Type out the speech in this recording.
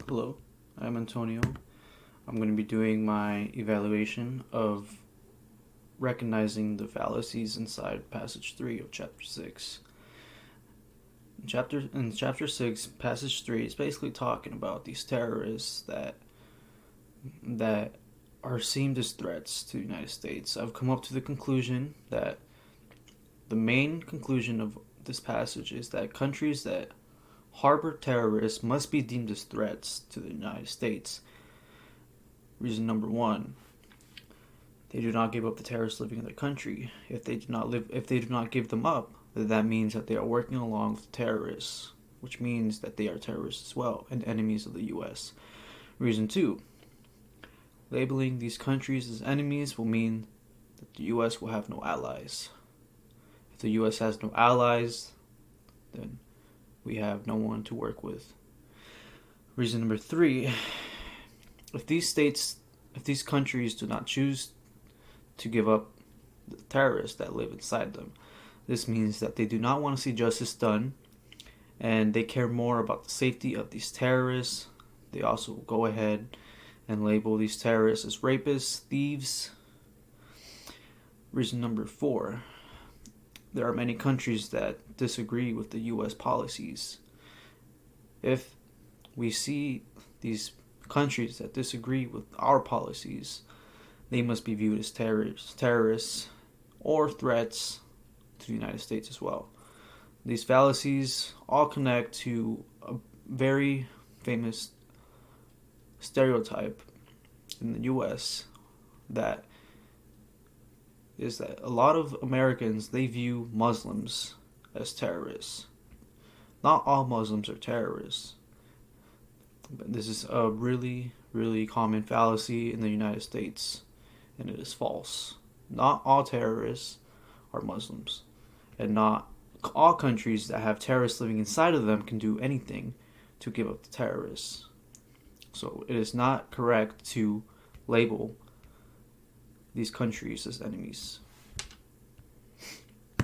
Hello, I'm Antonio. I'm going to be doing my evaluation of recognizing the fallacies inside passage 3 of chapter 6. In chapter 6, passage 3 is basically talking about these terrorists that are seen as threats to the United States. I've come up to the conclusion that the main conclusion of this passage is that countries that harbor terrorists must be deemed as threats to the United States. Reason number one: they do not give up the terrorists living in their country. If they do not give them up, then that means that they are working along with terrorists, which means that they are terrorists as well and enemies of the U.S. Reason two: labeling these countries as enemies will mean that the U.S. will have no allies. If the U.S. has no allies, then we have no one to work with. Reason number three: if these countries do not choose to give up the terrorists that live inside them, this means that they do not want to see justice done, and they care more about the safety of these terrorists. They also go ahead and label these terrorists as rapists, thieves. Reason number four: there are many countries that disagree with the U.S. policies. If we see these countries that disagree with our policies, they must be viewed as terrorists or threats to the United States as well. These fallacies all connect to a very famous stereotype in the U.S. that is that a lot of Americans, they view Muslims as terrorists. Not all Muslims are terrorists. But this is a really, really common fallacy in the United States, and it is false. Not all terrorists are Muslims, and not all countries that have terrorists living inside of them can do anything to give up the terrorists. So it is not correct to label these countries as enemies.